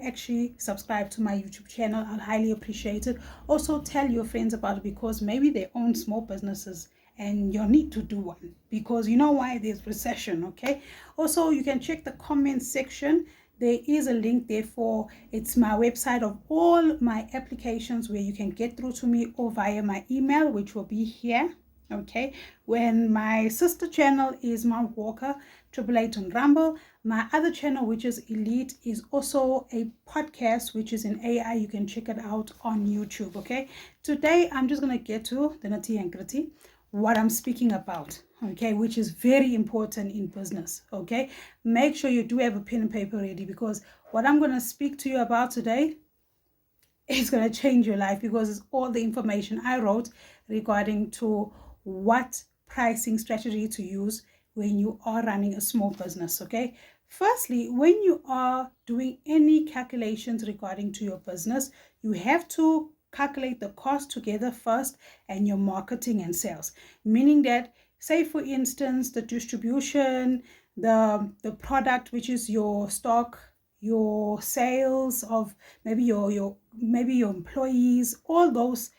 actually subscribe to my YouTube channel, I'll highly appreciate it. Also tell your friends about it, because maybe they own small businesses and you need to do one, because you know why? There's recession. Okay, also you can check the comment section. There is a link there for, it's my website of all my applications where you can get through to me, or via my email, which will be here. Okay, when my sister channel is Mount Walker 888 on Rumble. My other channel, which is Elite, is also a podcast which is in AI. You can check it out on YouTube. Okay, today I'm just gonna get to the nitty and gritty, what I'm speaking about, okay, which is very important in business. Okay, make sure you do have a pen and paper ready, because what I'm going to speak to you about today is going to change your life, because it's all the information I wrote regarding to what pricing strategy to use when you are running a small business. Okay, firstly, when you are doing any calculations regarding to your business, you have to calculate the cost together first, and your marketing and sales, meaning that, say for instance, the distribution, the product, which is your stock, your sales of maybe your employees, all those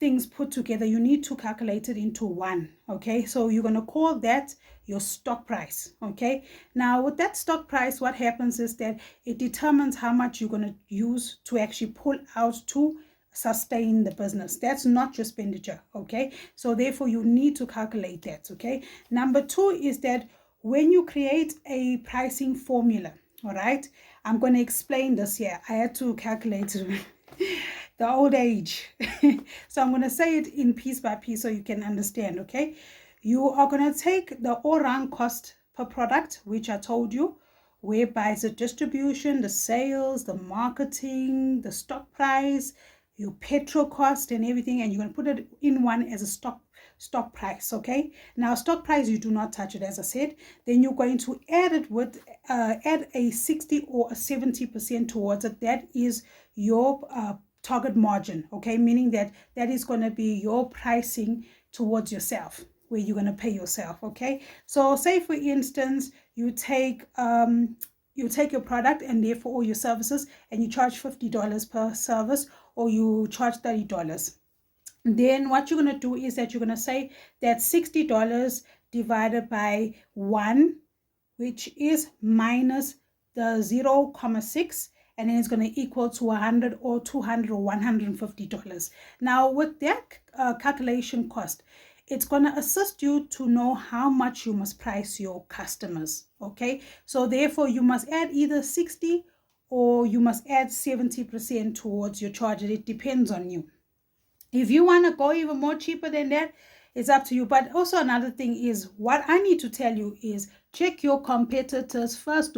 things put together, you need to calculate it into one. Okay, so you're going to call that your stock price. Okay, now with that stock price, what happens is that it determines how much you're going to use to actually pull out to sustain the business. That's not your expenditure. Okay, so therefore you need to calculate that. Okay, number two is that when you create a pricing formula, all right, I'm going to explain this here. I had to calculate it. The old age. So I'm going to say it in piece by piece so you can understand. Okay, you are going to take the all-round cost per product, which I told you, whereby it's the distribution, the sales, the marketing, the stock price, your petrol cost and everything, and you're going to put it in one as a stock price. Okay, now stock price, you do not touch it, as I said. Then you're going to add it with add a 60 or a 70% towards it. That is your target margin. Okay, meaning that is going to be your pricing towards yourself, where you're going to pay yourself. Okay, so say for instance, you take your product and therefore all your services, and you charge $50 per service, or you charge $30. Then what you're going to do is that you're going to say that $60 divided by 1, which is minus the 0.6, and then it's going to equal to 100 or 200 or $150. Now with that calculation cost, it's going to assist you to know how much you must price your customers. Okay, so therefore you must add either 60 or you must add 70% towards your charge. It depends on you. If you want to go even more cheaper than that, it's up to you. But also another thing is, what I need to tell you is, check your competitors first.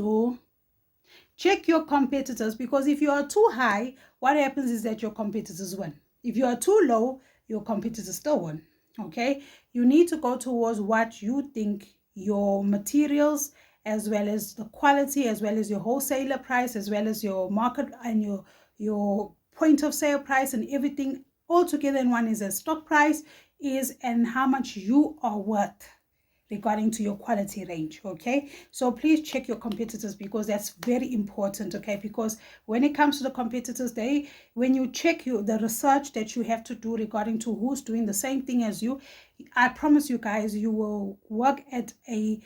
Check your competitors, because if you are too high, what happens is that your competitors win. If you are too low, your competitors still win. Okay, you need to go towards what you think your materials, as well as the quality, as well as your wholesaler price, as well as your market and your point of sale price, and everything all together in one is a stock price is, and how much you are worth regarding to your quality range. Okay, so please check your competitors, because that's very important. Okay, because when it comes to the competitors, when you check the research that you have to do regarding to who's doing the same thing as you, I promise you guys, you will work at a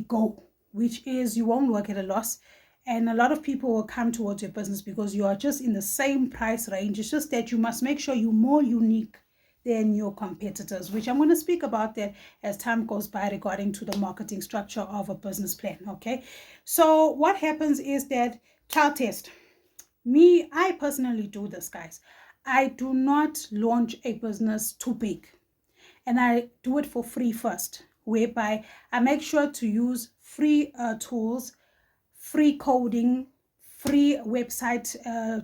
goal, which is you won't work at a loss. And a lot of people will come towards your business because you are just in the same price range. It's just that you must make sure you're more unique than your competitors, which I'm going to speak about that as time goes by regarding to the marketing structure of a business plan. Okay, so what happens is that trial test. I personally do this, guys. I do not launch a business too big, and I do it for free first, whereby I make sure to use free tools, free coding, free website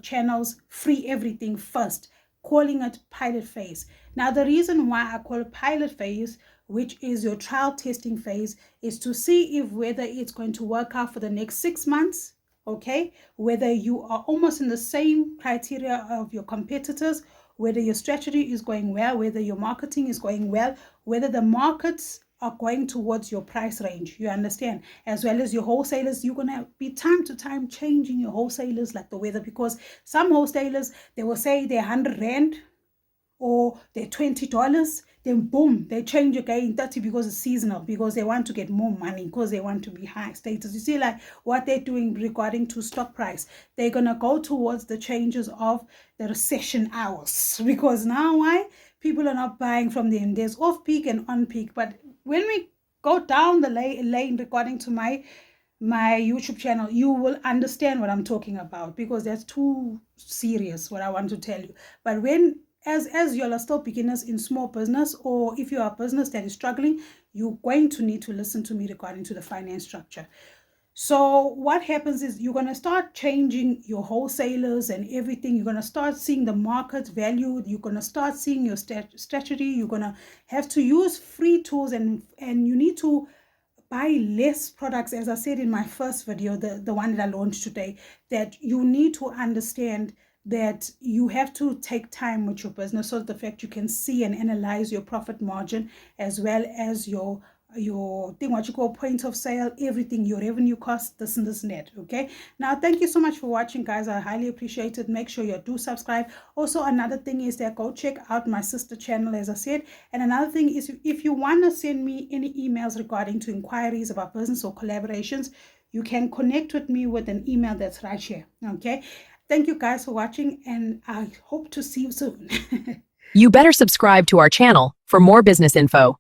channels, free everything first, calling it pilot phase. Now, the reason why I call it pilot phase, which is your trial testing phase, is to see if whether it's going to work out for the next 6 months, okay, whether you are almost in the same criteria of your competitors, whether your strategy is going well, whether your marketing is going well, whether the markets are going towards your price range, you understand, as well as your wholesalers. You're going to be time to time changing your wholesalers like the weather, because some wholesalers, they will say they're 100 rand or they're $20, then boom, they change again 30 because it's seasonal, because they want to get more money, because they want to be high status. You see, like what they're doing regarding to stock price, they're gonna go towards the changes of the recession hours, because now why people are not buying from them. There's off peak and on peak. But when we go down the lane regarding to my YouTube channel, you will understand what I'm talking about, because that's too serious what I want to tell you. But when as you are still beginners in small business, or if you are a business that is struggling, you're going to need to listen to me regarding to the finance structure. So what happens is you're going to start changing your wholesalers and everything. You're going to start seeing the market value. You're going to start seeing your strategy. You're going to have to use free tools, and you need to buy less products. As I said in my first video, the one that I launched today, that you need to understand that you have to take time with your business, so the fact you can see and analyze your profit margin, as well as your thing, what you call point of sale, everything, your revenue cost, this and this net. Okay, now thank you so much for watching, guys. I highly appreciate it. Make sure you do subscribe. Also, another thing is that go check out my sister channel, as I said. And another thing is, if you want to send me any emails regarding to inquiries about business or collaborations, you can connect with me with an email that's right here. Okay, thank you guys for watching, and I hope to see you soon. You better subscribe to our channel for more business info.